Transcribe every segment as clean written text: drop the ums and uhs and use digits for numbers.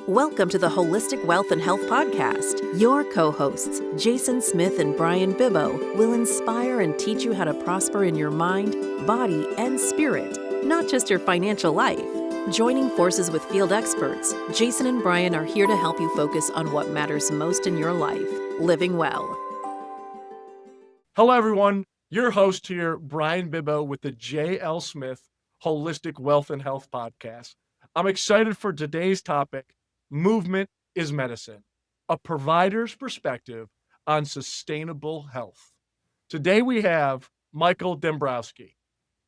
Welcome to the Holistic Wealth and Health Podcast. Your co-hosts, Jason Smith and Brian Bibbo, will inspire and teach you how to prosper in your mind, body, and spirit, not just your financial life. Joining forces with field experts, Jason and Brian are here to help you focus on what matters most in your life, living well. Hello, everyone. Your host here, Brian Bibbo, with the J.L. Smith Holistic Wealth and Health Podcast. I'm excited for today's topic. Movement is medicine, a provider's perspective on sustainable health. Today we have Michael Dembrowski,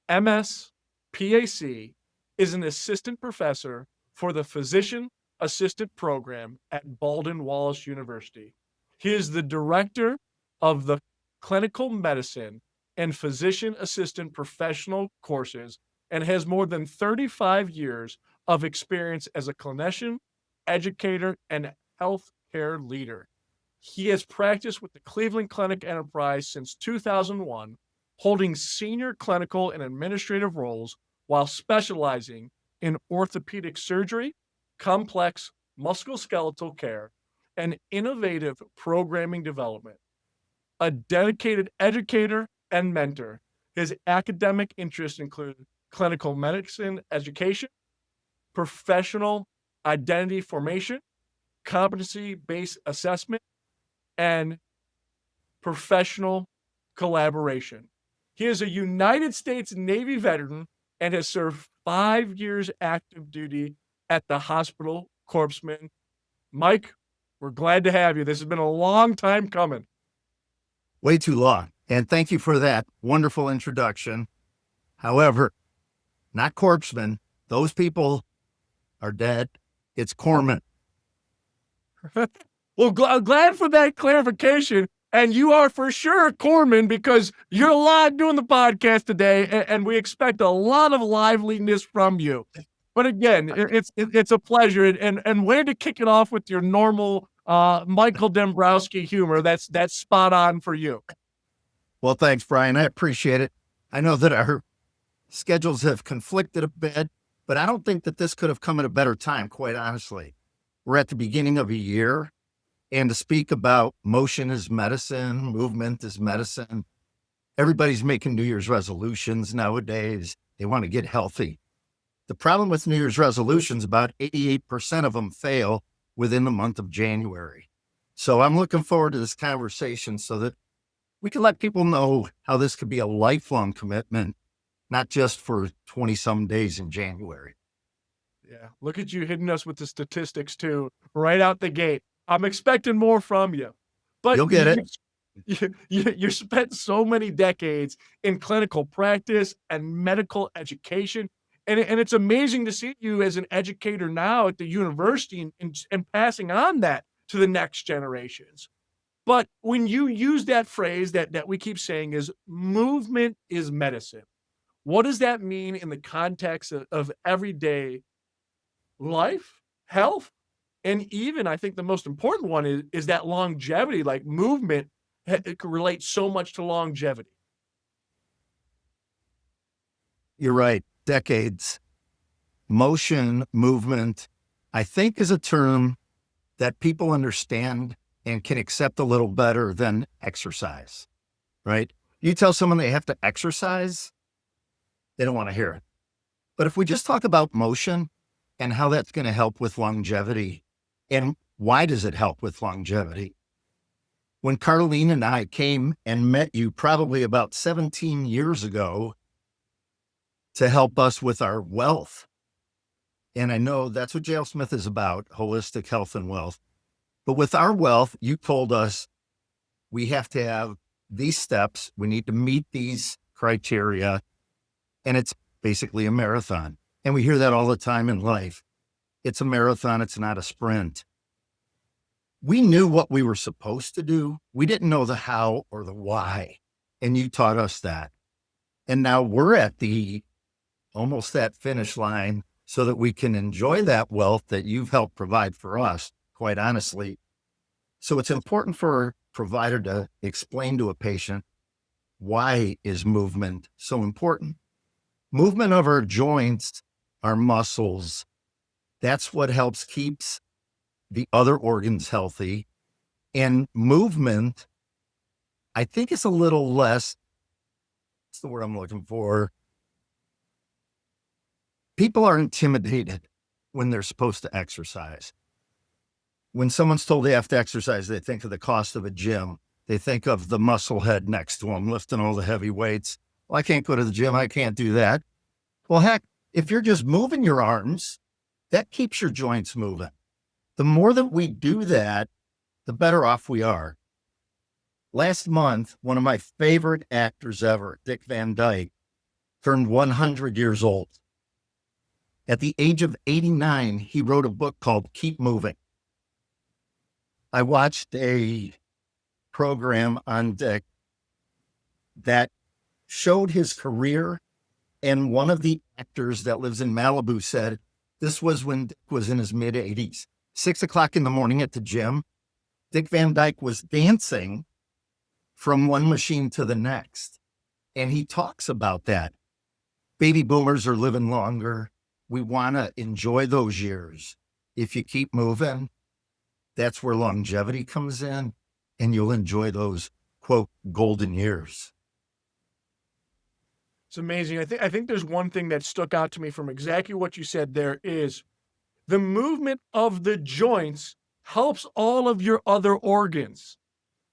MS, PAC, is an assistant professor for the Physician Assistant Program at Baldwin Wallace University. He is the director of the Clinical Medicine and Physician Assistant Professional courses and has more than 35 years of experience as a clinician, educator, and healthcare leader. He has practiced with the Cleveland Clinic Enterprise since 2001, holding senior clinical and administrative roles while specializing in orthopedic surgery, complex musculoskeletal care, and innovative programming development. A dedicated educator and mentor, his academic interests include clinical medicine education, professional identity formation, competency-based assessment, and professional collaboration. He is a United States Navy veteran and has served 5 years active duty at the hospital corpsman. Mike, we're glad to have you. This has been a long time coming. Way too long. And thank you for that wonderful introduction. However, not corpsman. Those people are dead. It's corpsman. Well, glad for that clarification. And you are for sure corpsman because you're live doing the podcast today, and we expect a lot of liveliness from you. But again, it's a pleasure. And where to kick it off with your normal Michael Dembrowski humor? That's spot on for you. Well, thanks, Brian. I appreciate it. I know that our schedules have conflicted a bit, but I don't think that this could have come at a better time, quite honestly. We're at the beginning of a year, and to speak about motion is medicine, movement is medicine. Everybody's making New Year's resolutions nowadays. They want to get healthy. The problem with New Year's resolutions, about 88% of them fail within the month of January. So I'm looking forward to this conversation so that we can let people know how this could be a lifelong commitment, not just for 20-some days in January. Yeah, look at you hitting us with the statistics too, right out the gate. I'm expecting more from you. But You'll get it. You spent so many decades in clinical practice and medical education. And it's amazing to see you as an educator now at the university and passing on that to the next generations. But when you use that phrase that we keep saying is movement is medicine, what does that mean in the context of everyday life, health, and even I think the most important one is that longevity, like movement it can relate so much to longevity. You're right. Decades. Motion, movement, I think is a term that people understand and can accept a little better than exercise, right? You tell someone they have to exercise, they don't want to hear it. But if we just talk about motion and how that's going to help with longevity, and why does it help with longevity? When Carlene and I came and met you probably about 17 years ago to help us with our wealth, and I know that's what J.L. Smith is about, holistic health and wealth. But with our wealth, you told us we have to have these steps. We need to meet these criteria. And it's basically a marathon. And we hear that all the time in life. It's a marathon. It's not a sprint. We knew what we were supposed to do. We didn't know the how or the why. And you taught us that. And now we're at almost that finish line so that we can enjoy that wealth that you've helped provide for us, quite honestly. So it's important for a provider to explain to a patient, why is movement so important? Movement of our joints, our muscles, that's what helps keeps the other organs healthy. And movement, I think, is a little less, what's the word I'm looking for? People are intimidated when they're supposed to exercise. When someone's told they have to exercise, they think of the cost of a gym. They think of the muscle head next to them lifting all the heavy weights. Well, I can't go to the gym. I can't do that. Well, heck, if you're just moving your arms, that keeps your joints moving. The more that we do that, the better off we are. Last month, one of my favorite actors ever, Dick Van Dyke, turned 100 years old. At the age of 89, he wrote a book called Keep Moving. I watched a program on Dick that showed his career, and one of the actors that lives in Malibu said this was when Dick was in his mid-80s. 6 o'clock in the morning at the gym, Dick Van Dyke was dancing from one machine to the next. And he talks about that. Baby boomers are living longer. We want to enjoy those years. If you keep moving, that's where longevity comes in, and you'll enjoy those, quote, golden years. It's amazing. I think there's one thing that stuck out to me from exactly what you said there is the movement of the joints helps all of your other organs.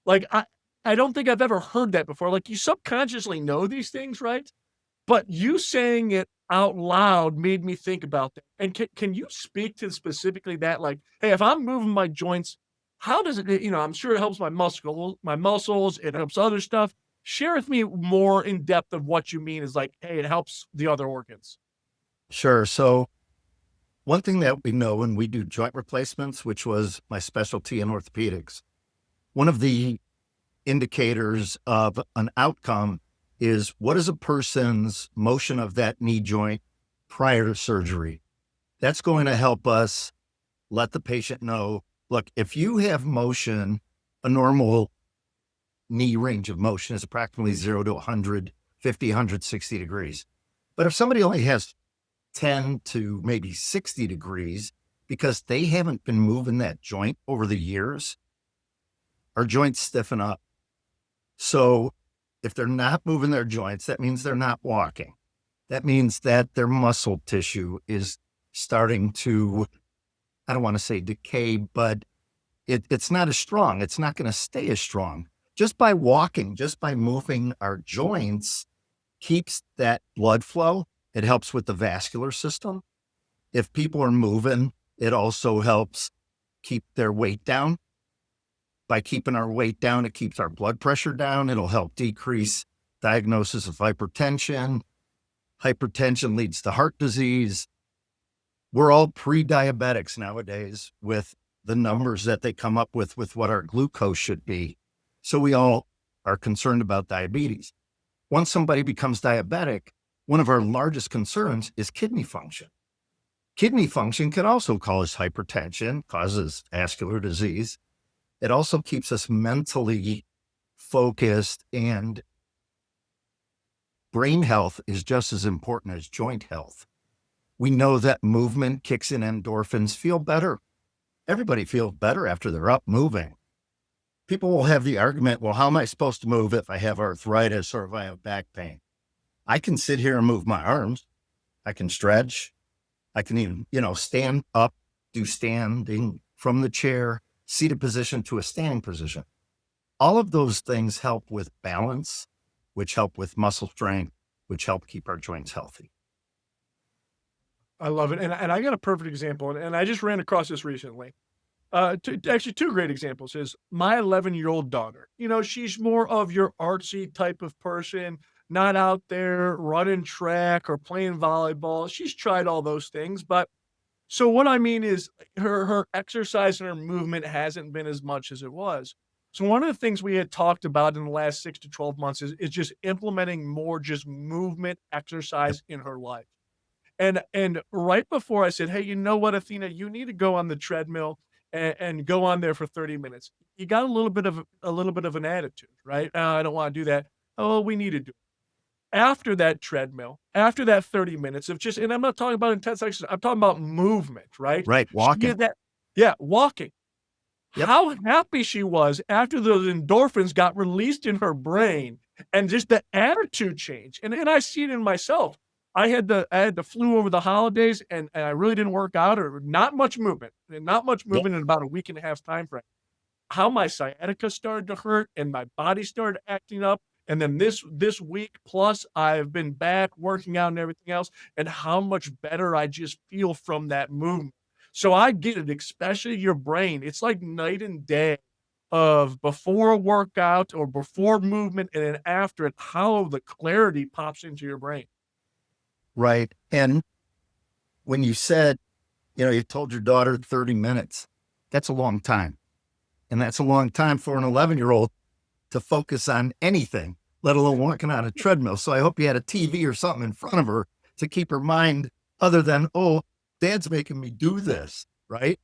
Like I don't think I've ever heard that before. Like you subconsciously know these things, right? But you saying it out loud made me think about that. And can you speak to specifically that? Like, hey, if I'm moving my joints, how does it, I'm sure it helps my muscles, it helps other stuff. Share with me more in depth of what you mean is like, hey, it helps the other organs. Sure. So one thing that we know when we do joint replacements, which was my specialty in orthopedics, one of the indicators of an outcome is what is a person's motion of that knee joint prior to surgery. That's going to help us let the patient know, look, if you have motion, a normal knee range of motion is approximately 0 to 150, 160 degrees. But if somebody only has 10 to maybe 60 degrees because they haven't been moving that joint over the years, our joints stiffen up. So if they're not moving their joints, that means they're not walking. That means that their muscle tissue is starting to, I don't want to say decay, but it's not as strong. It's not going to stay as strong. Just by walking, just by moving our joints, keeps that blood flow. It helps with the vascular system. If people are moving, it also helps keep their weight down. By keeping our weight down, it keeps our blood pressure down. It'll help decrease diagnosis of hypertension. Hypertension leads to heart disease. We're all pre-diabetics nowadays with the numbers that they come up with what our glucose should be. So we all are concerned about diabetes. Once somebody becomes diabetic, one of our largest concerns is kidney function. Kidney function can also cause hypertension, causes vascular disease. It also keeps us mentally focused, and brain health is just as important as joint health. We know that movement kicks in endorphins, feel better. Everybody feels better after they're up moving. People will have the argument, well, how am I supposed to move if I have arthritis or if I have back pain? I can sit here and move my arms. I can stretch. I can even, stand up, do standing from the chair, seated position to a standing position. All of those things help with balance, which help with muscle strength, which help keep our joints healthy. I love it. And I got a perfect example. And I just ran across this recently. Actually, two great examples is my 11-year-old daughter. She's more of your artsy type of person, not out there running track or playing volleyball. She's tried all those things, but so what I mean is her exercise and her movement hasn't been as much as it was. So one of the things we had talked about in the last 6 to 12 months is just implementing more just movement exercise in her life. And right before I said, "Hey, you know what, Athena, you need to go on the treadmill and go on there for 30 minutes." You got a little bit of an attitude, right? I don't want to do that. Oh, we need to do it. After that treadmill, after that 30 minutes of just, and I'm not talking about intense exercise, I'm talking about movement, right? Right, She walking. did that. Yeah, walking. Yep. How happy she was after those endorphins got released in her brain and just the attitude change. And I see it in myself. I had the flu over the holidays and I really didn't work out or not much movement. And not much Yep. movement in about a week and a half time frame. How my sciatica started to hurt and my body started acting up. And then this week plus I've been back working out and everything else, and how much better I just feel from that movement. So I get it, especially your brain. It's like night and day of before a workout or before movement and then after it, how the clarity pops into your brain. Right. And when you said, you told your daughter 30 minutes, that's a long time. And that's a long time for an 11-year-old to focus on anything, let alone walking on a treadmill. So I hope you had a TV or something in front of her to keep her mind other than, oh, dad's making me do this, right?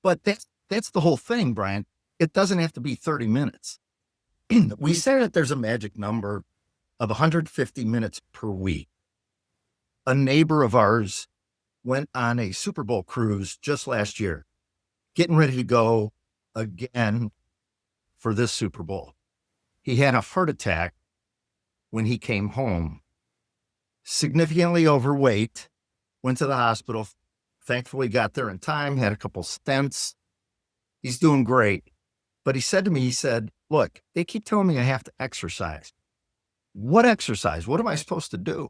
But that's the whole thing, Brian. It doesn't have to be 30 minutes. We say that there's a magic number of 150 minutes per week. A neighbor of ours went on a Super Bowl cruise just last year, getting ready to go again for this Super Bowl. He had a heart attack when he came home, significantly overweight, went to the hospital, thankfully got there in time, had a couple stents. He's doing great. But he said to me, look, they keep telling me I have to exercise. What exercise? What am I supposed to do?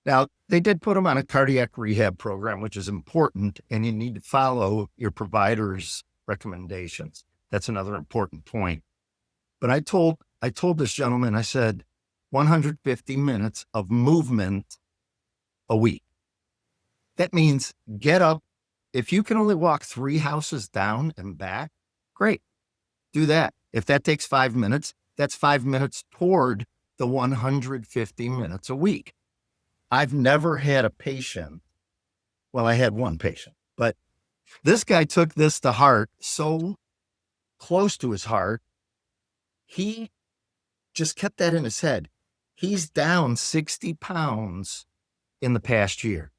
Now, they did put him on a cardiac rehab program, which is important, and you need to follow your provider's recommendations. That's another important point. But I told this gentleman, I said, 150 minutes of movement a week. That means get up. If you can only walk 3 houses down and back, great. Do that. If that takes 5 minutes, that's 5 minutes toward the 150 minutes a week. I've never had a patient. Well, I had one patient, but this guy took this to heart, so close to his heart. He just kept that in his head. He's down 60 pounds in the past year.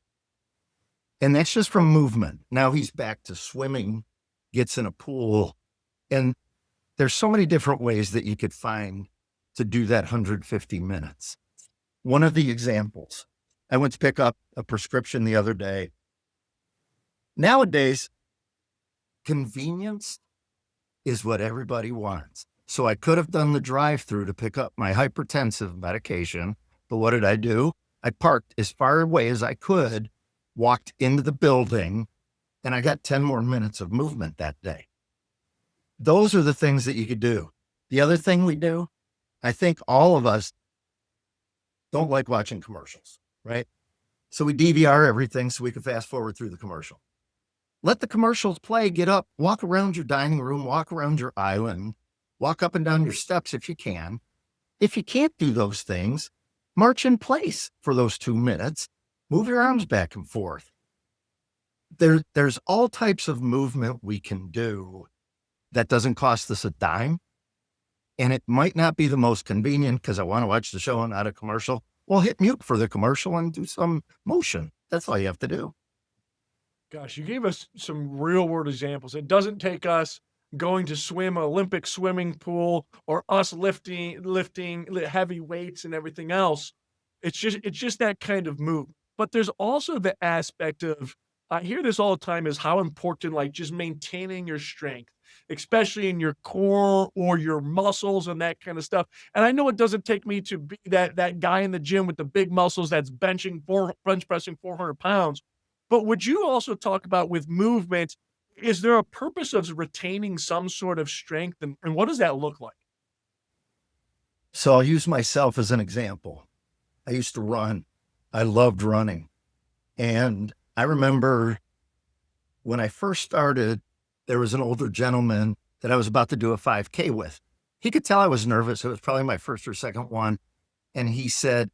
And that's just from movement. Now he's back to swimming, gets in a pool. And there's so many different ways that you could find to do that 150 minutes. One of the examples, I went to pick up a prescription the other day. Nowadays, convenience is what everybody wants. So I could have done the drive-through to pick up my hypertensive medication, but what did I do? I parked as far away as I could, walked into the building, and I got 10 more minutes of movement that day. Those are the things that you could do. The other thing we do, I think all of us don't like watching commercials, right? So we DVR everything so we can fast forward through the commercial. Let the commercials play, get up, walk around your dining room, walk around your island, walk up and down your steps if you can. If you can't do those things, march in place for those 2 minutes, move your arms back and forth. There's all types of movement we can do that doesn't cost us a dime. And it might not be the most convenient because I want to watch the show and not a commercial. Well, hit mute for the commercial and do some motion. That's all you have to do. Gosh, you gave us some real world examples. It doesn't take us going to swim an Olympic swimming pool or us lifting heavy weights and everything else. It's just that kind of move. But there's also the aspect of, I hear this all the time, is how important like just maintaining your strength, especially in your core or your muscles and that kind of stuff. And I know it doesn't take me to be that guy in the gym with the big muscles that's bench pressing 400 pounds. But would you also talk about with movement, is there a purpose of retaining some sort of strength? And what does that look like? So I'll use myself as an example. I used to run. I loved running. And I remember when I first started, there was an older gentleman that I was about to do a 5K with. He could tell I was nervous. It was probably my first or second one. And he said,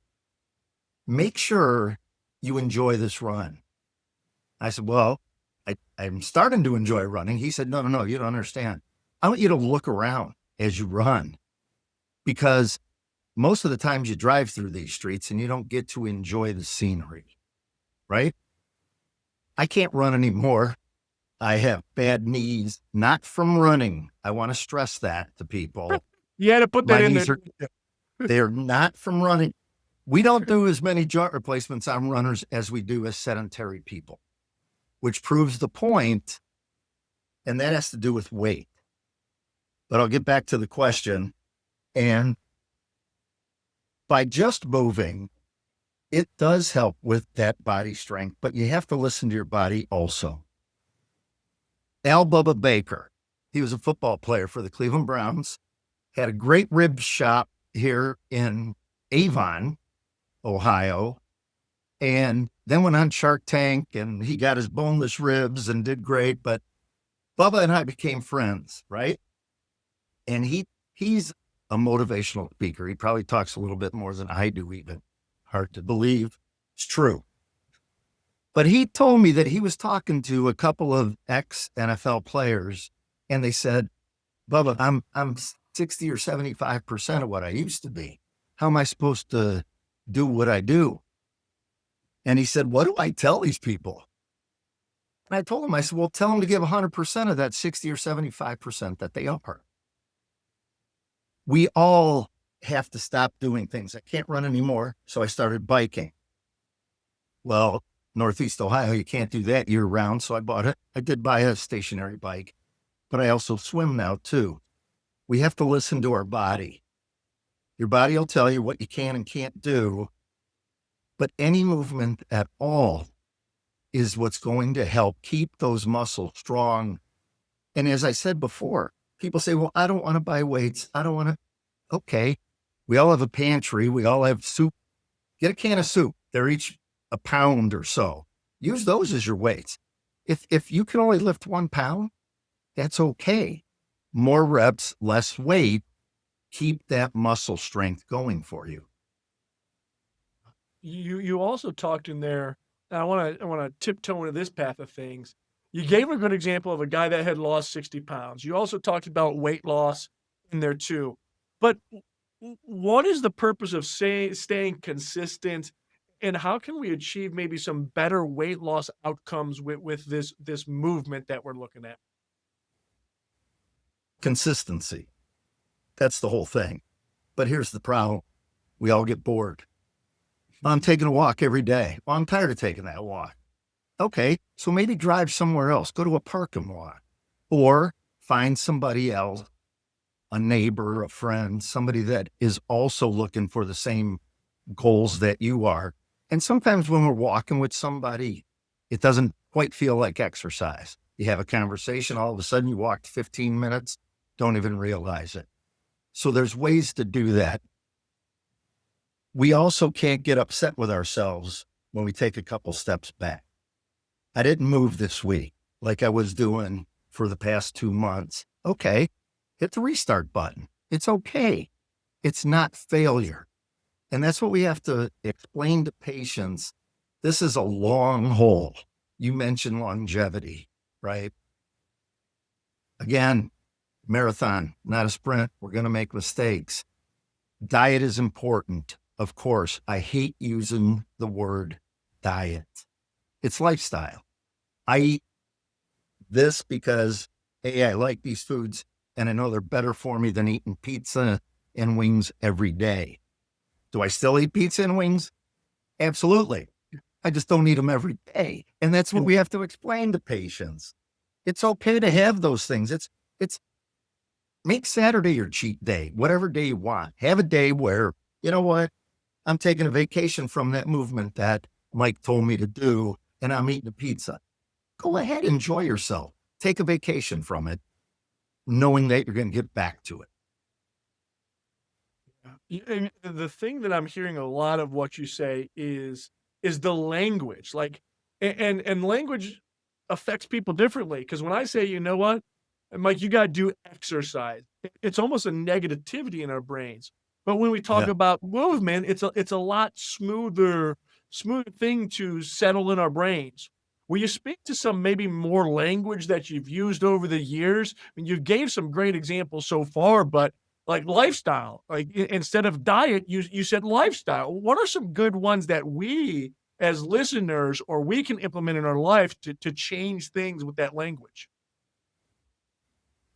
make sure you enjoy this run. I said, well, I'm starting to enjoy running. He said, no, you don't understand. I want you to look around as you run, because most of the times you drive through these streets and you don't get to enjoy the scenery, right? I can't run anymore. I have bad knees, not from running. I want to stress that to people. You had to put My that in knees there. they're not from running. We don't do as many joint replacements on runners as we do as sedentary people, which proves the point, and that has to do with weight. But I'll get back to the question. And by just moving, it does help with that body strength, but you have to listen to your body also. Al Bubba Baker, he was a football player for the Cleveland Browns, had a great rib shop here in Avon, Ohio, and then went on Shark Tank and he got his boneless ribs and did great. But Bubba and I became friends, right? And he's a motivational speaker. He probably talks a little bit more than I do, even. Hard to believe. It's true. But he told me that he was talking to a couple of ex-NFL players, and they said, Bubba, I'm 60 or 75% of what I used to be. How am I supposed to do what I do? And he said, what do I tell these people? And I told him, I said, well, tell them to give 100% of that 60 or 75% that they are. We all have to stop doing things. I can't run anymore, so I started biking. Well, Northeast Ohio, you can't do that year round, so I bought it. I did buy a stationary bike, but I also swim now too. We have to listen to our body. Your body will tell you what you can and can't do, but any movement at all is what's going to help keep those muscles strong. And as I said before, people say, well, I don't want to buy weights. I don't want to. Okay. We all have a pantry. We all have soup. Get a can of soup. They're each a pound or so. Use those as your weights. If you can only lift 1 pound, that's okay. More reps, less weight. Keep that muscle strength going for you. You also talked in there, and I wanna tiptoe into this path of things. You gave a good example of a guy that had lost 60 pounds. You also talked about weight loss in there too. But what is the purpose of staying consistent, and how can we achieve maybe some better weight loss outcomes with this movement that we're looking at? Consistency. That's the whole thing. But here's the problem. We all get bored. I'm taking a walk every day. Well, I'm tired of taking that walk. Okay, so maybe drive somewhere else. Go to a park and walk. Or find somebody else, a neighbor, a friend, somebody that is also looking for the same goals that you are. And sometimes when we're walking with somebody, it doesn't quite feel like exercise. You have a conversation, all of a sudden you walked 15 minutes, don't even realize it. So there's ways to do that. We also can't get upset with ourselves when we take a couple steps back. I didn't move this week like I was doing for the past 2 months. Okay, hit the restart button. It's okay. It's not failure. And that's what we have to explain to patients. This is a long haul. You mentioned longevity, right? Again, marathon, not a sprint. We're going to make mistakes. Diet is important. Of course, I hate using the word diet. It's lifestyle. I eat this because, hey, I like these foods and I know they're better for me than eating pizza and wings every day. Do I still eat pizza and wings? Absolutely. I just don't eat them every day. And that's what we have to explain to patients. It's okay to have those things. It's make Saturday your cheat day, whatever day you want. Have a day where, you know what? I'm taking a vacation from that movement that Mike told me to do, and I'm eating a pizza. Go ahead, enjoy yourself. Take a vacation from it, knowing that you're going to get back to it. And the thing that I'm hearing a lot of what you say is the language, like, and language affects people differently. Because when I say, you know what, Mike, you got to do exercise, it's almost a negativity in our brains. But when we talk Yeah. about movement, it's a lot smoother thing to settle in our brains. Will you speak to some maybe more language that you've used over the years? I mean, you gave some great examples so far, but like lifestyle, like instead of diet, you said lifestyle. What are some good ones that we as listeners, or we can implement in our life to change things with that language?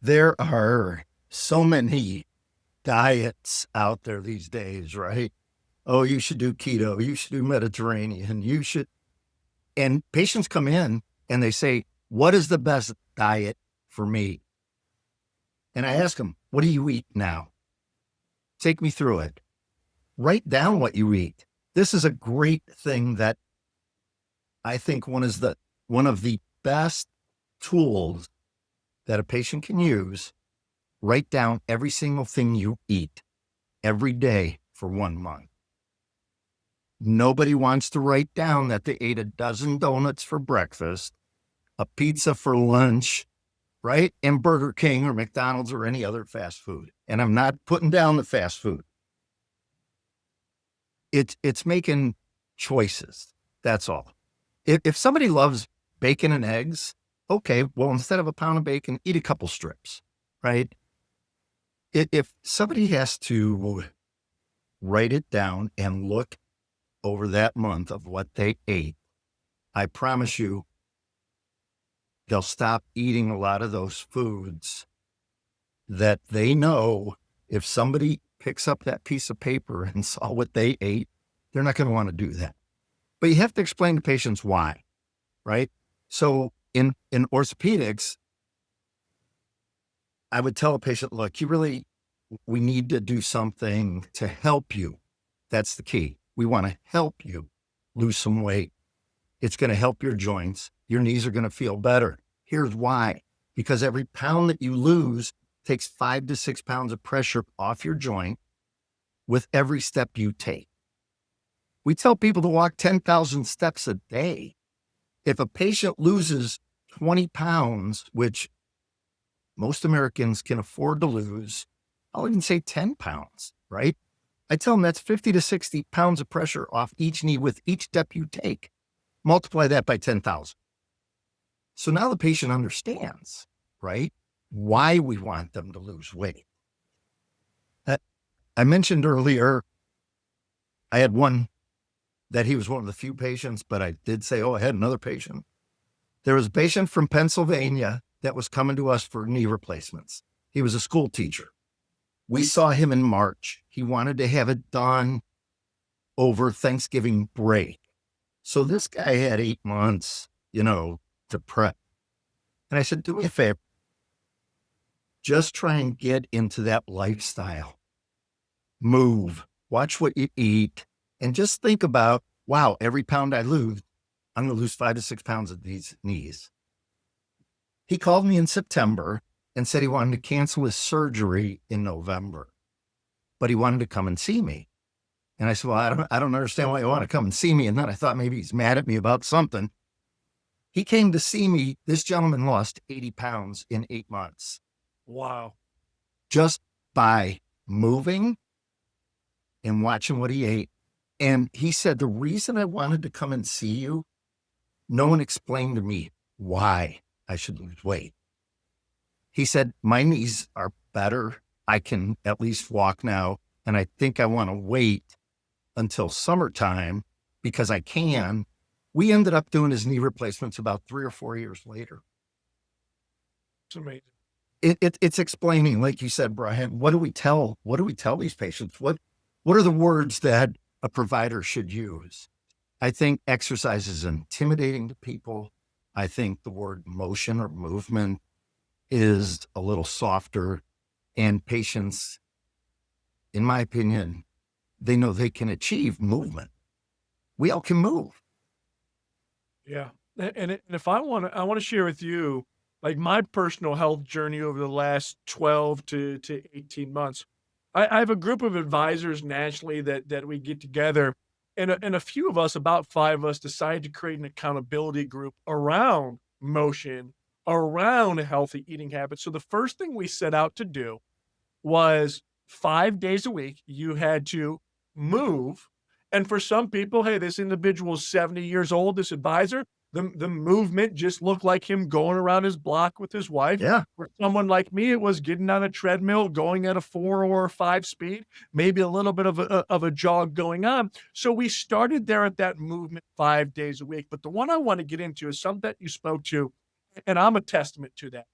There are so many diets out there these days, right? Oh, you should do keto, you should do Mediterranean, you should. And patients come in and they say, what is the best diet for me? And I ask them, what do you eat now? Take me through it. Write down what you eat. This is a great thing that I think one of the best tools that a patient can use. Write down every single thing you eat every day for 1 month. Nobody wants to write down that they ate a dozen donuts for breakfast, a pizza for lunch, right? And Burger King or McDonald's or any other fast food. And I'm not putting down the fast food. It's making choices. That's all. If somebody loves bacon and eggs, okay, well, instead of a pound of bacon, eat a couple strips, right? If somebody has to write it down and look over that month of what they ate, I promise you, they'll stop eating a lot of those foods that they know if somebody picks up that piece of paper and saw what they ate, they're not going to want to do that. But you have to explain to patients why, right? So in orthopedics, I would tell a patient, look, we need to do something to help you. That's the key. We want to help you lose some weight. It's going to help your joints. Your knees are going to feel better. Here's why. Because every pound that you lose takes 5 to 6 pounds of pressure off your joint with every step you take. We tell people to walk 10,000 steps a day. If a patient loses 20 pounds, which most Americans can afford to lose, I'll even say 10 pounds, right? I tell them that's 50 to 60 pounds of pressure off each knee with each step you take. Multiply that by 10,000. So now the patient understands, right, why we want them to lose weight. I mentioned earlier, I had one that he was one of the few patients, but I did say, I had another patient. There was a patient from Pennsylvania that was coming to us for knee replacements. He was a school teacher. We saw him in March. He wanted to have it done over Thanksgiving break. So this guy had 8 months, to prep. And I said, do me a favor. Just try and get into that lifestyle. Move, watch what you eat, and just think about, wow, every pound I lose, I'm going to lose 5 to 6 pounds of these knees. He called me in September and said he wanted to cancel his surgery in November, but he wanted to come and see me. And I said, well, I don't understand why you want to come and see me. And then I thought maybe he's mad at me about something. He came to see me. This gentleman lost 80 pounds in 8 months. Wow. Just by moving and watching what he ate. And he said, the reason I wanted to come and see you, no one explained to me why I should lose weight. He said, my knees are better. I can at least walk now. And I think I want to wait until summertime because I can. We ended up doing his knee replacements about 3 or 4 years later. It's amazing. It's explaining, like you said, Brian, what do we tell these patients? What are the words that a provider should use? I think exercise is intimidating to people. I think the word motion or movement is a little softer, and patients, in my opinion, they know they can achieve movement. We all can move. Yeah. And if I want to share with you, like my personal health journey over the last 12 to 18 months. I have a group of advisors nationally that we get together, and a few of us, about 5 of us, decided to create an accountability group around motion, around healthy eating habits. So the first thing we set out to do was 5 days a week, you had to move. And for some people, hey, this individual is 70 years old, this advisor, The movement just looked like him going around his block with his wife. Yeah. For someone like me, it was getting on a treadmill, going at a 4 or a 5 speed, maybe a little bit of a jog going on. So we started there at that movement 5 days a week. But the one I want to get into is something that you spoke to, and I'm a testament to that,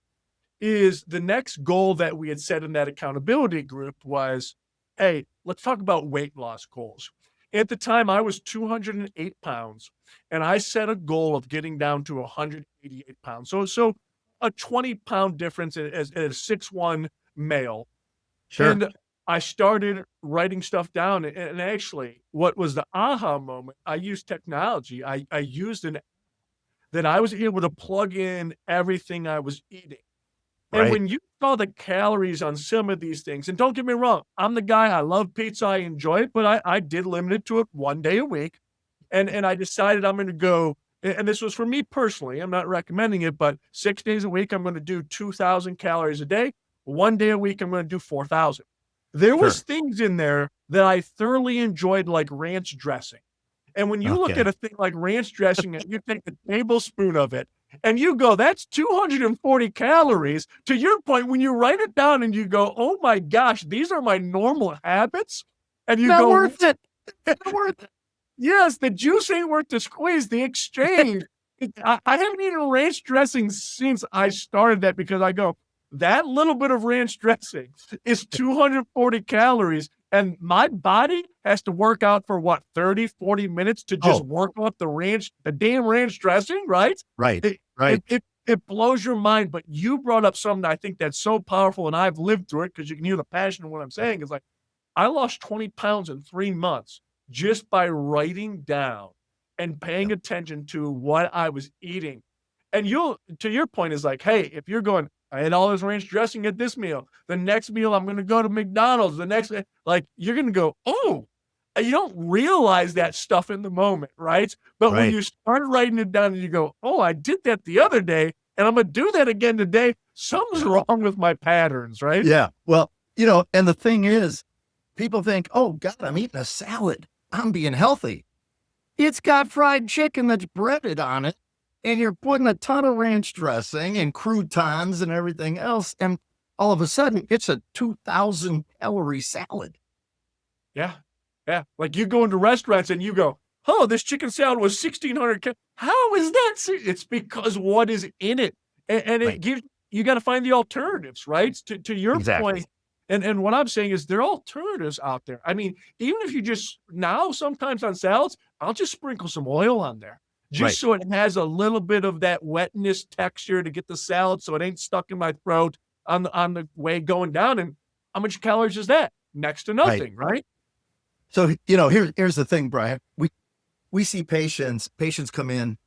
is the next goal that we had set in that accountability group was, hey, let's talk about weight loss goals. At the time, I was 208 pounds, and I set a goal of getting down to 188 pounds. So a 20-pound difference as a 6'1" male. Sure. And I started writing stuff down. And actually, what was the aha moment? I used technology. I used an app that I was able to plug in everything I was eating. And Right. when you saw the calories on some of these things, and don't get me wrong, I'm the guy, I love pizza, I enjoy it, but I did limit it to it 1 day a week. And I decided I'm gonna go, and this was for me personally, I'm not recommending it, but 6 days a week, I'm gonna do 2,000 calories a day. 1 day a week, I'm gonna do 4,000. There Sure. was things in there that I thoroughly enjoyed, like ranch dressing. And when you look at Okay. a thing like ranch dressing and you take a tablespoon of it and you go, that's 240 calories. To your point, when you write it down and you go, oh my gosh, these are my normal habits. And you Not go, worth it. Not worth it. yes, the juice ain't worth the squeeze, the exchange. I haven't eaten ranch dressing since I started that because I go, that little bit of ranch dressing is 240 calories. And my body has to work out for what, 30, 40 minutes to just Oh, work off the damn ranch dressing, right? right. It, Right. it blows your mind. But you brought up something I think that's so powerful, and I've lived through it because you can hear the passion in what I'm saying. Is like, I lost 20 pounds in 3 months just by writing down and paying Yep. attention to what I was eating. And you'll, to your point, is like, hey, if you're going, I had all this ranch dressing at this meal. The next meal, I'm going to go to McDonald's. The next, like, you're going to go, oh, and you don't realize that stuff in the moment, right? But when Right. you start writing it down and you go, oh, I did that the other day, and I'm going to do that again today, something's Yeah. wrong with my patterns, right? Yeah. Well, and the thing is, people think, oh God, I'm eating a salad. I'm being healthy. It's got fried chicken that's breaded on it, and you're putting a ton of ranch dressing and croutons and everything else. And all of a sudden, it's a 2,000 calorie salad. Yeah. Yeah. Like you go into restaurants and you go, oh, this chicken salad was 1,600 How is that? It's because what is in it. And it Right. gives, you got to find the alternatives, right? To your Exactly. point. And what I'm saying is there are alternatives out there. I mean, even if you just now, sometimes on salads, I'll just sprinkle some oil on there Right. just so it has a little bit of that wetness texture to get the salad so it ain't stuck in my throat on the way going down. And how much calories is that? Next to Right. nothing, right? So, here's the thing, Brian. We see patients come in,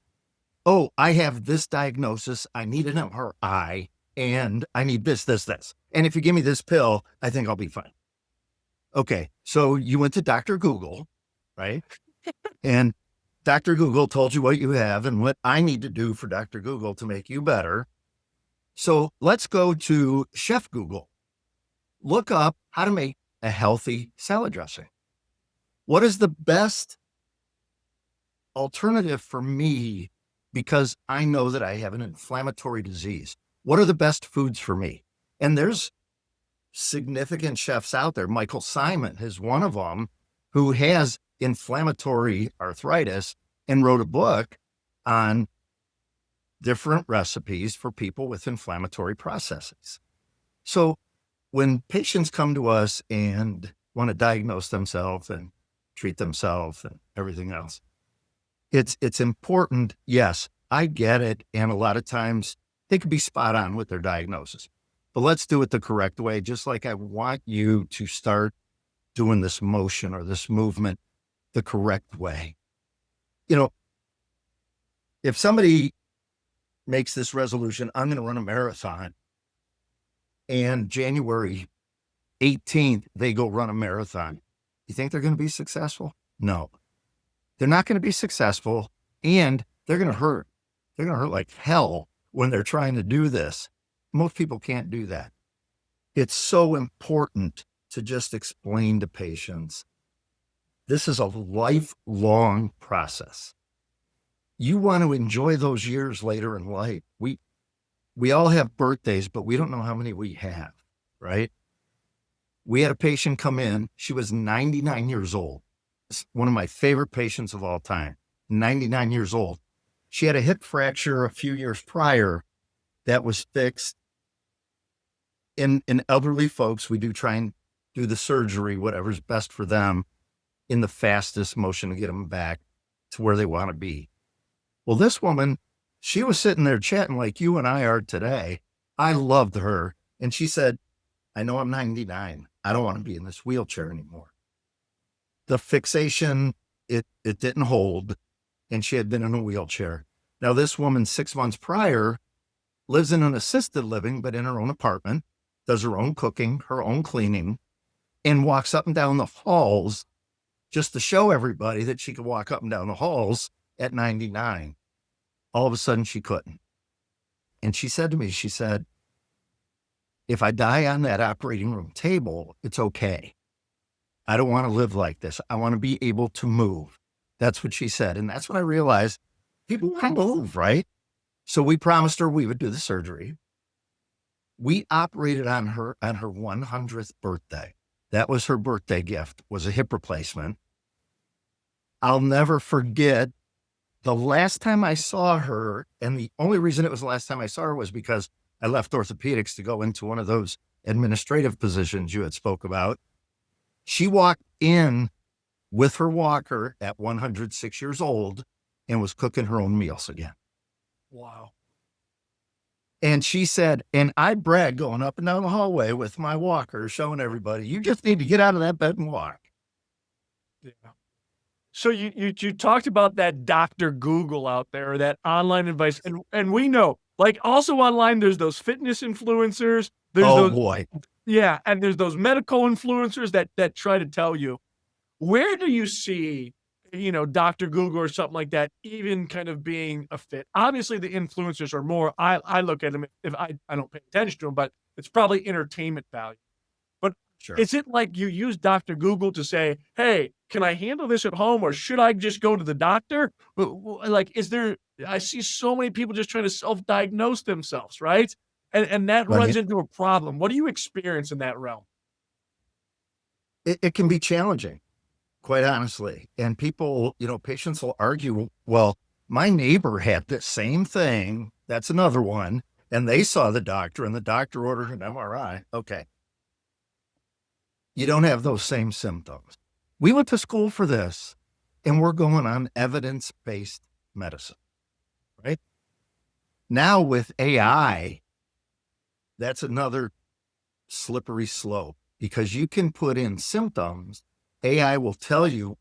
oh, I have this diagnosis. I need an MRI and I need this, this, this. And if you give me this pill, I think I'll be fine. Okay. So you went to Dr. Google, right? And Dr. Google told you what you have and what I need to do for Dr. Google to make you better. So let's go to Chef Google. Look up how to make a healthy salad dressing. What is the best alternative for me because I know that I have an inflammatory disease? What are the best foods for me? And there's significant chefs out there. Michael Simon is one of them who has inflammatory arthritis and wrote a book on different recipes for people with inflammatory processes. So when patients come to us and want to diagnose themselves and treat themselves and everything else, it's important. Yes, I get it. And a lot of times they could be spot on with their diagnosis, but let's do it the correct way. Just like I want you to start doing this motion or this movement the correct way. If somebody makes this resolution, I'm going to run a marathon, and January 18th, they go run a marathon, you think they're going to be successful? No, they're not going to be successful, and they're going to hurt. They're going to hurt like hell when they're trying to do this. Most people can't do that. It's so important to just explain to patients, this is a lifelong process. you want to enjoy those years later in life. We all have birthdays, but we don't know how many we have, right? We had a patient come in. She was 99 years old. It's one of my favorite patients of all time, 99 years old. She had a hip fracture a few years prior that was fixed. In elderly folks, we do try and do the surgery, whatever's best for them, in the fastest motion to get them back to where they want to be. Well, this woman, she was sitting there chatting like you and I are today. I loved her. And she said, I know I'm 99. I don't want to be in this wheelchair anymore. The fixation, it didn't hold, and she had been in a wheelchair. Now, this woman 6 months prior lives in an assisted living, but in her own apartment, does her own cooking, her own cleaning, and walks up and down the halls just to show everybody that she could walk up and down the halls at 99. All of a sudden, she couldn't. And she said to me, she said, if I die on that operating room table, it's okay. I don't want to live like this. I want to be able to move. That's what she said. And that's when I realized people want to move, right? So we promised her we would do the surgery. We operated on her 100th birthday. That was her birthday gift, was a hip replacement. I'll never forget the last time I saw her, and the only reason it was the last time I saw her was because I left orthopedics to go into one of those administrative positions you had spoke about. She walked in with her walker at 106 years old and was cooking her own meals again. Wow. And she said, and I brag going up and down the hallway with my walker, showing everybody, you just need to get out of that bed and walk. Yeah. So you talked about that Dr. Google out there, that online advice, and we know, like, also online, there's those fitness influencers. There's boy. Yeah, and there's those medical influencers that try to tell you. Where do you see, Dr. Google or something like that even kind of being a fit? Obviously, the influencers are more. I look at them, if I don't pay attention to them, but it's probably entertainment value. But Sure. is it like you use Dr. Google to say, "Hey, can I handle this at home, or should I just go to the doctor?" But like, I see so many people just trying to self-diagnose themselves, right? And that runs Right. into a problem. What do you experience in that realm? It can be challenging, quite honestly. And people, patients will argue, well, my neighbor had the same thing. That's another one. And they saw the doctor and the doctor ordered an MRI. Okay. You don't have those same symptoms. We went to school for this, and we're going on evidence-based medicine, right? Now with AI, that's another slippery slope, because you can put in symptoms. AI will tell you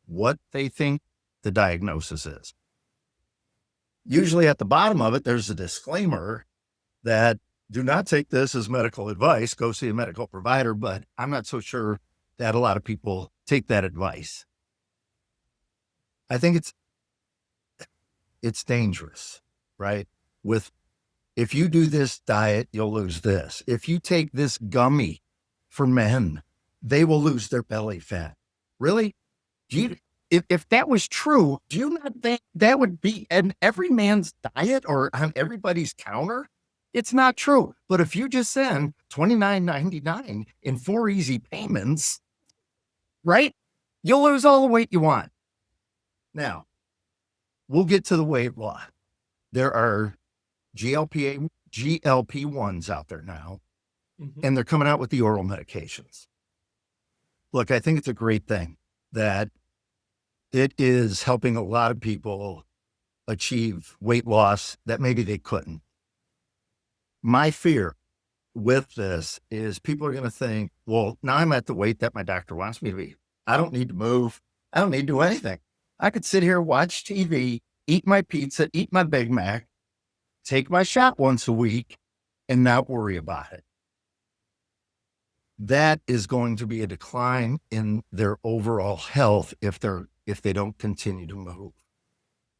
what they think the diagnosis is. Usually at the bottom of it, there's a disclaimer that do not take this as medical advice, go see a medical provider, but I'm not so sure that a lot of people take that advice. I think it's dangerous, right? If you do this diet, you'll lose this. If you take this gummy for men, they will lose their belly fat. Really? If that was true, do you not think that would be in every man's diet or on everybody's counter? It's not true. But if you just send $29.99 in 4 easy payments, right? You'll lose all the weight you want. Now, we'll get to the weight loss. There are GLP-1s out there now, and they're coming out with the oral medications. Look, I think it's a great thing that it is helping a lot of people achieve weight loss that maybe they couldn't. My fear with this is people are going to think, well, now I'm at the weight that my doctor wants me to be. I don't need to move. I don't need to do anything. I could sit here, watch TV, eat my pizza, eat my Big Mac, take my shot once a week, and not worry about it. That is going to be a decline in their overall health if they don't continue to move.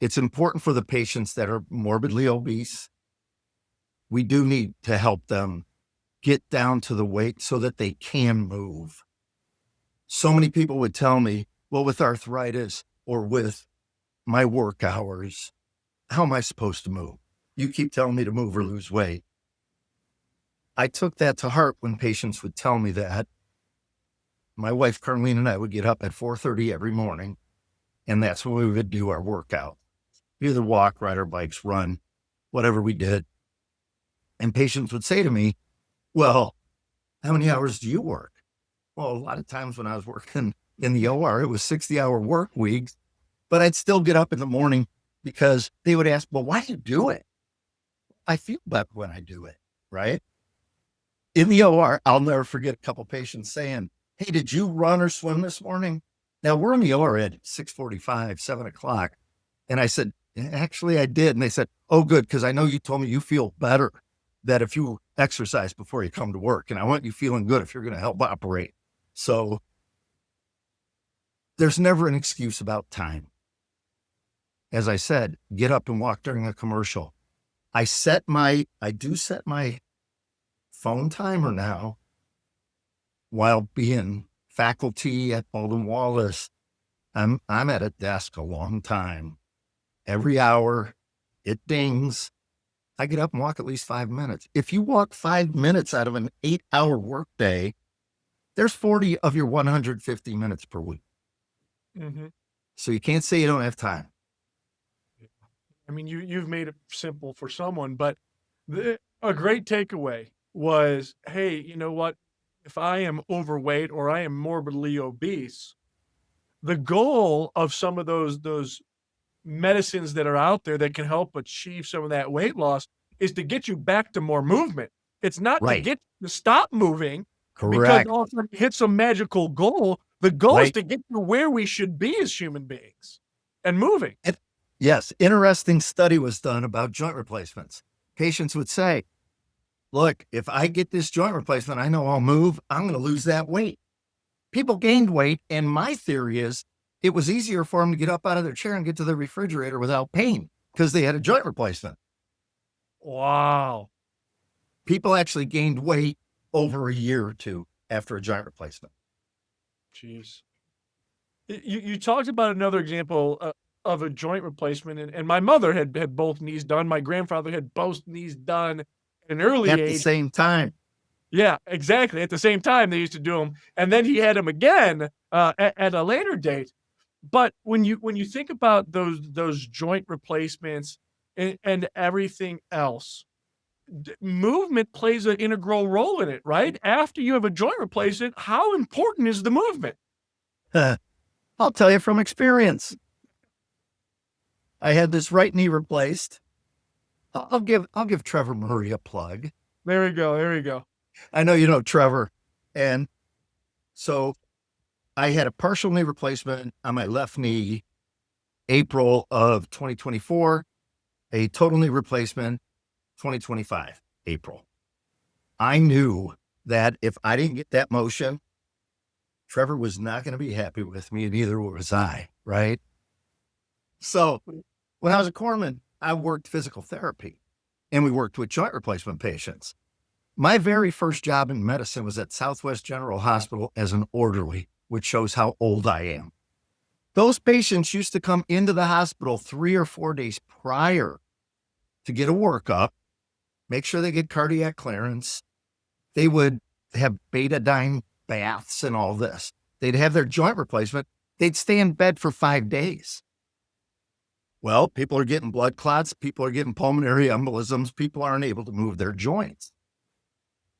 It's important for the patients that are morbidly obese. We do need to help them get down to the weight so that they can move. So many people would tell me, well, with arthritis or with my work hours. How am I supposed to move? You keep telling me to move or lose weight. I took that to heart when patients would tell me that. My wife, Carlene, and I would get up at 4:30 every morning, and that's when we would do our workout. Either walk, ride our bikes, run, whatever we did. And patients would say to me, well, how many hours do you work? Well, a lot of times when I was working in the OR, it was 60-hour work weeks, but I'd still get up in the morning because they would ask, well, why do you do it? I feel better when I do it, right? In the OR, I'll never forget a couple patients saying, hey, did you run or swim this morning? Now we're in the OR at 6:45, 7:00. And I said, actually I did. And they said, oh, good. Cause I know you told me you feel better that if you exercise before you come to work, and I want you feeling good if you're going to help operate. So there's never an excuse about time. As I said, get up and walk during a commercial. I do set my phone timer now while being faculty at Baldwin Wallace. I'm at a desk a long time. Every hour it dings. I get up and walk at least 5 minutes. If you walk 5 minutes out of an 8-hour workday, there's 40 of your 150 minutes per week. Mm-hmm. So you can't say you don't have time. I mean, you've made it simple for someone, but a great takeaway was, hey, you know what? If I am overweight or I am morbidly obese, the goal of some of those medicines that are out there that can help achieve some of that weight loss is to get you back to more movement. It's not to Right. get you to stop moving because Correct. all of a sudden you hit some magical goal. The goal is Right. to get to where we should be as human beings and moving. Yes. Interesting study was done about joint replacements. Patients would say, look, if I get this joint replacement, I know I'll move. I'm going to lose that weight. People gained weight. And my theory is it was easier for them to get up out of their chair and get to the refrigerator without pain because they had a joint replacement. Wow. People actually gained weight over a year or two after a joint replacement. Jeez. You talked about another example of a joint replacement, and my mother had both knees done. My grandfather had both knees done at an early At age. the same time. Yeah, exactly. At the same time, they used to do them, and then he had them again at a later date. But when you think about those joint replacements and everything else, movement plays an integral role in it, right? After you have a joint replacement, how important is the movement? I'll tell you from experience. I had this right knee replaced. I'll give Trevor Murray a plug. There we go. There we go. I know you know Trevor. And so I had a partial knee replacement on my left knee, April of 2024, a total knee replacement, 2025, April. I knew that if I didn't get that motion, Trevor was not going to be happy with me, and neither was I, right? So when I was a corpsman, I worked physical therapy, and we worked with joint replacement patients. My very first job in medicine was at Southwest General Hospital as an orderly, which shows how old I am. Those patients used to come into the hospital 3 or 4 days prior to get a workup, make sure they get cardiac clearance. They would have betadine baths and all this. They'd have their joint replacement. They'd stay in bed for 5 days. Well, people are getting blood clots. People are getting pulmonary embolisms. People aren't able to move their joints.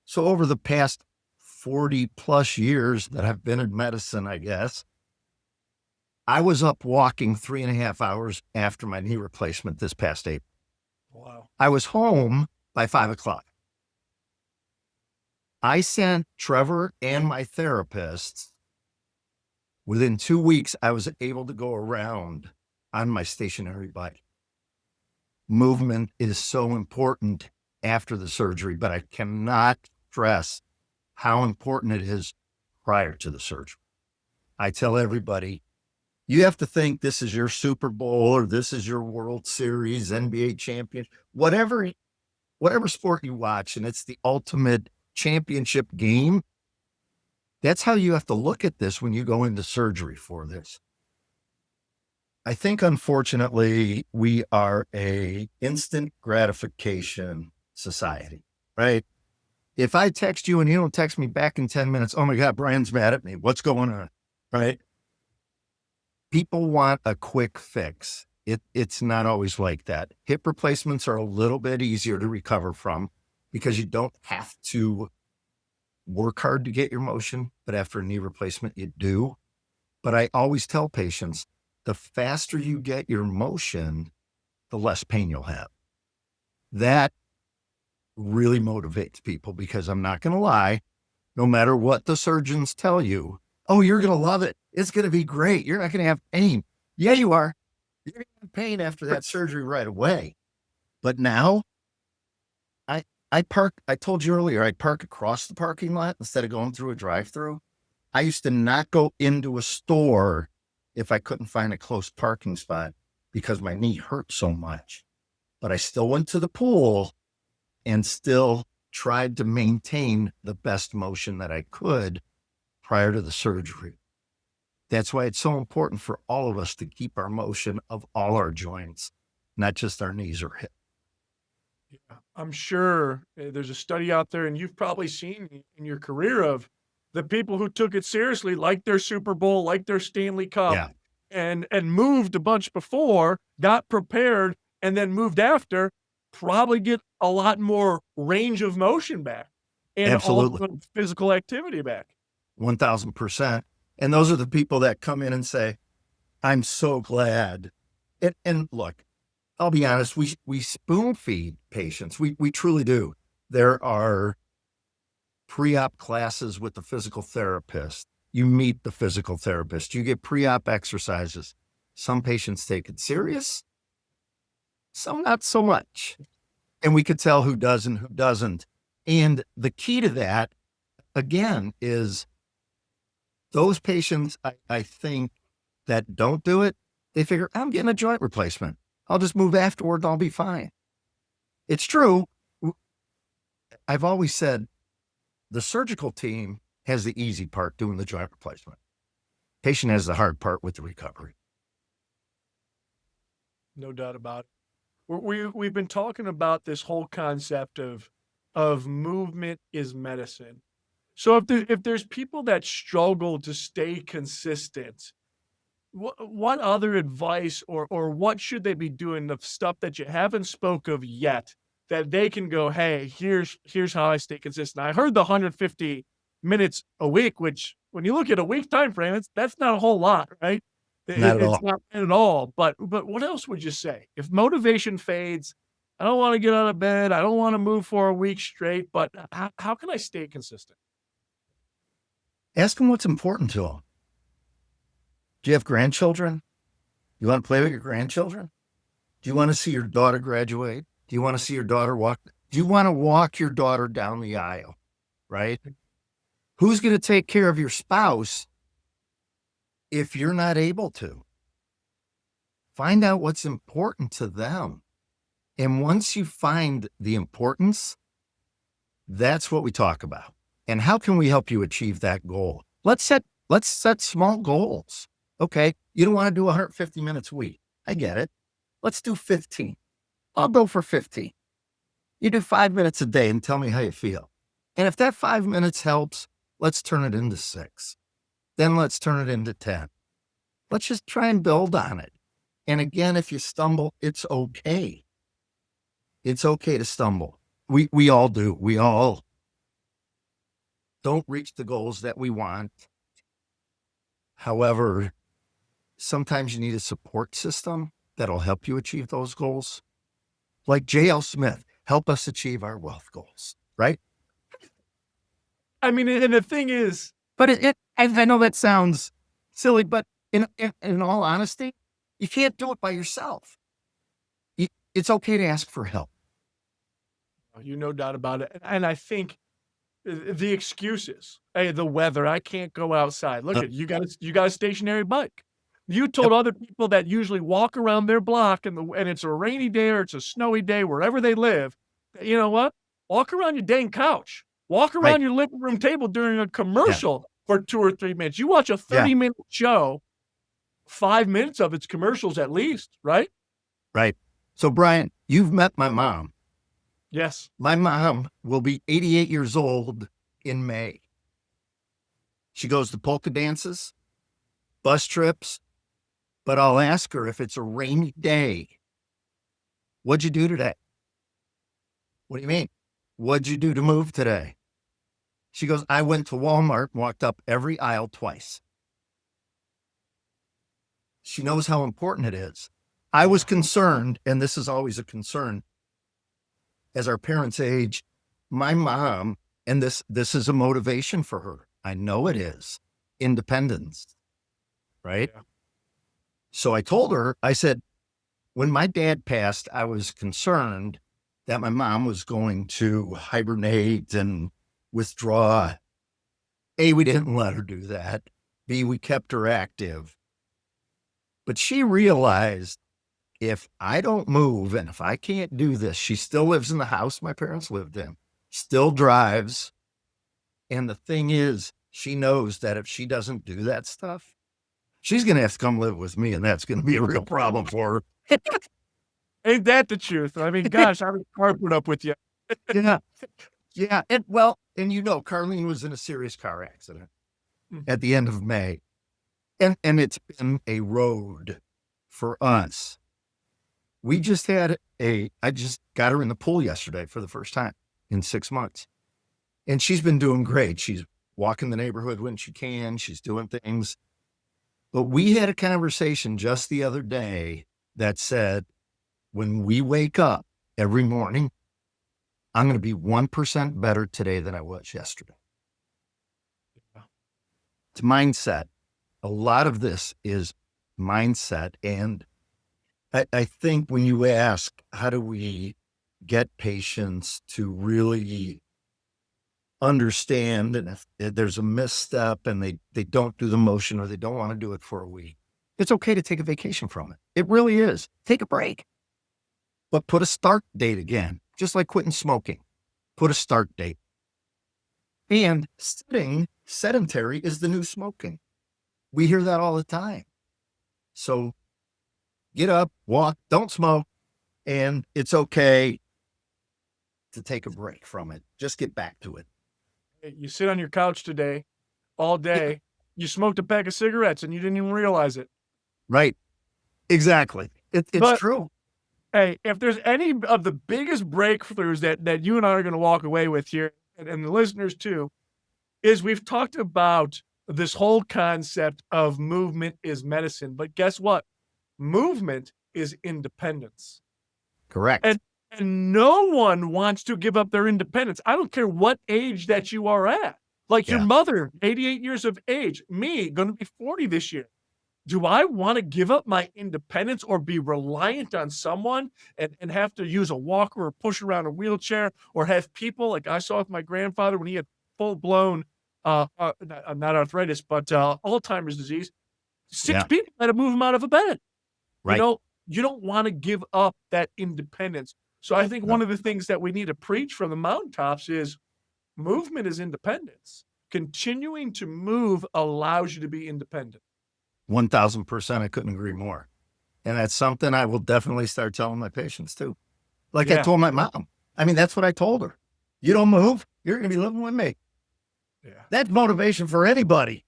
So over the past 40 plus years that I've been in medicine, I guess, I was up walking 3.5 hours after my knee replacement this past April. Wow. I was home by 5:00. I sent Trevor and my therapists. Within 2 weeks, I was able to go around on my stationary bike. Movement is so important after the surgery, but I cannot stress how important it is prior to the surgery. I tell everybody, you have to think this is your Super Bowl or this is your World Series, NBA champion, whatever sport you watch, and it's the ultimate championship game. That's how you have to look at this when you go into surgery for this. I think, unfortunately, we are a instant gratification society, right? If I text you and you don't text me back in 10 minutes, oh my God, Brian's mad at me. What's going on? Right? People want a quick fix. It's not always like that. Hip replacements are a little bit easier to recover from because you don't have to work hard to get your motion, but after a knee replacement, you do. But I always tell patients, the faster you get your motion, the less pain you'll have. That really motivates people because I'm not going to lie, no matter what the surgeons tell you, oh, you're going to love it. It's going to be great. You're not going to have pain. Yeah, you are. You're going to have pain after that surgery right away. But now I park, I told you earlier, I park across the parking lot instead of going through a drive-through. I used to not go into a store if I couldn't find a close parking spot because my knee hurt so much. But I still went to the pool and still tried to maintain the best motion that I could prior to the surgery. That's why it's so important for all of us to keep our motion of all our joints, not just our knees or hips. Yeah, I'm sure there's a study out there, and you've probably seen in your career of the people who took it seriously, like their Super Bowl, like their Stanley Cup, Yeah, and moved a bunch before, got prepared, and then moved after, probably get a lot more range of motion back and absolutely. also physical activity back. 1000%. And those are the people that come in and say, I'm so glad. And look, I'll be honest, we spoon feed patients. We truly do. There are pre-op classes with the physical therapist. You meet the physical therapist. You get pre-op exercises. Some patients take it serious, some not so much. And we could tell who does and who doesn't. And the key to that, again, is those patients, I think, that don't do it, they figure, I'm getting a joint replacement. I'll just move afterward and I'll be fine. It's true. I've always said the surgical team has the easy part doing the joint replacement. Patient has the hard part with the recovery. No doubt about it. We've been talking about this whole concept of movement is medicine. So if there's people that struggle to stay consistent, what other advice or what should they be doing, the stuff that you haven't spoke of yet, that they can go, hey, here's how I stay consistent. I heard the 150 minutes a week, which when you look at a week time frame, that's not a whole lot, right? Not at It's all. not at all. But what else would you say? If motivation fades, I don't want to get out of bed. I don't want to move for a week straight, but how can I stay consistent? Ask them what's important to them. Do you have grandchildren? You want to play with your grandchildren? Do you want to see your daughter graduate? Do you want to see your daughter walk? Do you want to walk your daughter down the aisle? Right? Who's going to take care of your spouse if you're not able to? Find out what's important to them. And once you find the importance, that's what we talk about. And how can we help you achieve that goal? Let's set small goals. Okay, you don't want to do 150 minutes a week. I get it. Let's do 15. I'll go for 15. You do 5 minutes a day and tell me how you feel. And if that 5 minutes helps, let's turn it into 6. Then let's turn it into 10. Let's just try and build on it. And again, if you stumble, it's okay. It's okay to stumble. We all do. We all don't reach the goals that we want. However, sometimes you need a support system that'll help you achieve those goals. Like J.L. Smith, help us achieve our wealth goals, right? I mean, and the thing is, But I know that sounds silly, but in all honesty, you can't do it by yourself. It's okay to ask for help. no doubt about it. And I think the excuses, hey, the weather, I can't go outside. Look at you got a stationary bike. You told Yep. other people that usually walk around their block and it's a rainy day or it's a snowy day wherever they live. You know what? Walk around your dang couch. Walk Right. around your living room table during a Yeah. commercial for 2 or 3 minutes. You watch a Yeah. 30-minute show 5 minutes of it's commercials at least, right? Right. So, Brian, you've met my mom. Yes. My mom will be 88 years old in May. She goes to polka dances, bus trips, but I'll ask her if it's a rainy day, what'd you do today? What do you mean? What'd you do to move today? She goes, I went to Walmart, walked up every aisle twice. She knows how important it is. I was concerned, and this is always a concern, as our parents age, my mom, and this is a motivation for her. I know it is. Independence, right? Yeah. So I told her, I said, when my dad passed, I was concerned that my mom was going to hibernate and withdraw. A, we didn't let her do that. B, we kept her active. But she realized if I don't move and if I can't do this, she still lives in the house my parents lived in, still drives. And the thing is, she knows that if she doesn't do that stuff, she's going to have to come live with me, and that's going to be a real problem for her. Ain't that the truth? I mean, gosh, I would carpet up with you. Yeah. Yeah. And you know, Carlene was in a serious car accident at the end of May. And it's been a road for us. I just got her in the pool yesterday for the first time in 6 months. And she's been doing great. She's walking the neighborhood when she can. She's doing things. But we had a conversation just the other day that said, when we wake up every morning, I'm going to be 1% better today than I was yesterday. It's mindset. A lot of this is mindset. And I think when you ask, how do we get patients to really understand, and if there's a misstep and they don't do the motion or they don't want to do it for a week, it's okay to take a vacation from it. It really is. Take a break. But put a start date again, just like quitting smoking. Put a start date. And sitting sedentary is the new smoking. We hear that all the time. So get up, walk, don't smoke, and it's okay to take a break from it. Just get back to it. You sit on your couch today, all day, you smoked a pack of cigarettes and you didn't even realize it. Right. Exactly. It's true. Hey, if there's any of the biggest breakthroughs that you and I are going to walk away with here, and the listeners too, is we've talked about this whole concept of movement is medicine. But guess what? Movement is independence. Correct. And no one wants to give up their independence. I don't care what age that you are at. Like your mother, 88 years of age, me, going to be 40 this year. Do I want to give up my independence or be reliant on someone and have to use a walker or push around a wheelchair or have people like I saw with my grandfather when he had full-blown, not arthritis, but Alzheimer's disease, 6 people had to move him out of a bed. Right. You know, you don't want to give up that independence. So I think one of the things that we need to preach from the mountaintops is movement is independence. Continuing to move allows you to be independent. 1,000%. I couldn't agree more. And that's something I will definitely start telling my patients too. Like I told my mom. I mean, that's what I told her. You don't move, you're going to be living with me. Yeah. That's motivation for anybody.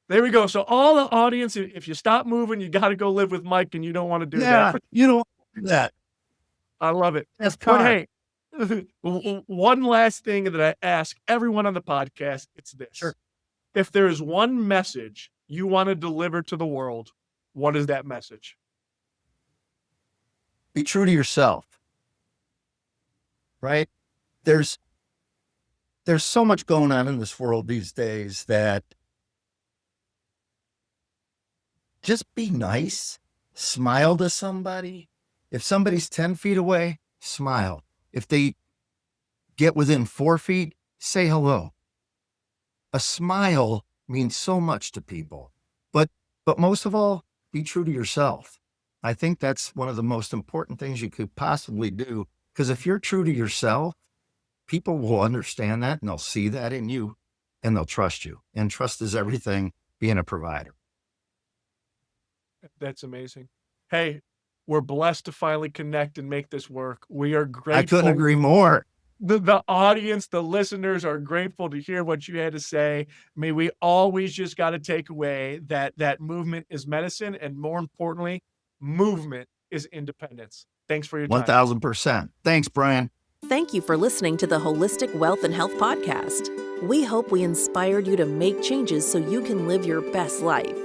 There we go. So all the audience, if you stop moving, you got to go live with Mike and you don't want to do that. You don't do that. I love it. That's but hey, one last thing that I ask everyone on the podcast, it's this. Sure. If there is one message you want to deliver to the world, what is that message? Be true to yourself. Right? There's so much going on in this world these days that just be nice, smile to somebody. If somebody's 10 feet away, smile. If they get within 4 feet, say hello. A smile means so much to people, but most of all, be true to yourself. I think that's one of the most important things you could possibly do, because if you're true to yourself, people will understand that and they'll see that in you and they'll trust you. And trust is everything being a provider. That's amazing. Hey, we're blessed to finally connect and make this work. We are I couldn't grateful. agree more. The audience, the listeners are grateful to hear what you had to say. I mean, we always just got to take away that movement is medicine, and more importantly, movement is independence. Thanks for your time. 1000%. Thanks, Brian. Thank you for listening to the Holistic Wealth and Health Podcast. We hope we inspired you to make changes so you can live your best life.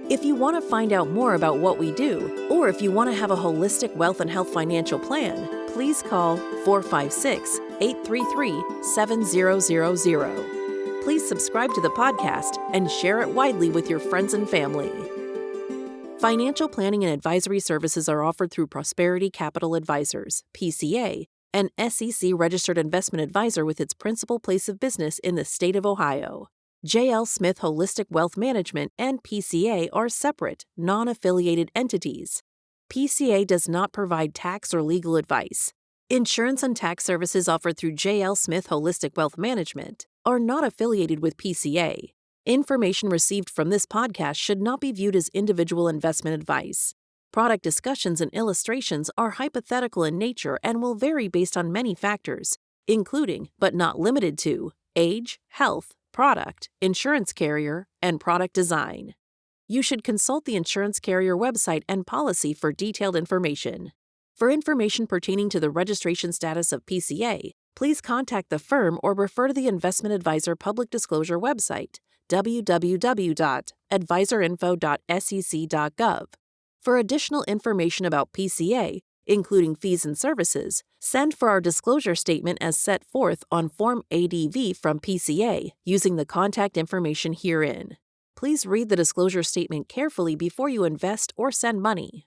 If you want to find out more about what we do, or if you want to have a holistic wealth and health financial plan, please call 456-833-7000. Please subscribe to the podcast and share it widely with your friends and family. Financial planning and advisory services are offered through Prosperity Capital Advisors, PCA, an SEC-registered investment advisor with its principal place of business in the state of Ohio. J.L. Smith Holistic Wealth Management and PCA are separate, non-affiliated entities. PCA does not provide tax or legal advice. Insurance and tax services offered through J.L. Smith Holistic Wealth Management are not affiliated with PCA. Information received from this podcast should not be viewed as individual investment advice. Product discussions and illustrations are hypothetical in nature and will vary based on many factors, including, but not limited to, age, health, product, insurance carrier, and product design. You should consult the insurance carrier website and policy for detailed information. For information pertaining to the registration status of PCA, please contact the firm or refer to the investment advisor public disclosure website, www.advisorinfo.sec.gov. For additional information about PCA, including fees and services, send for our disclosure statement as set forth on Form ADV from PCA using the contact information herein. Please read the disclosure statement carefully before you invest or send money.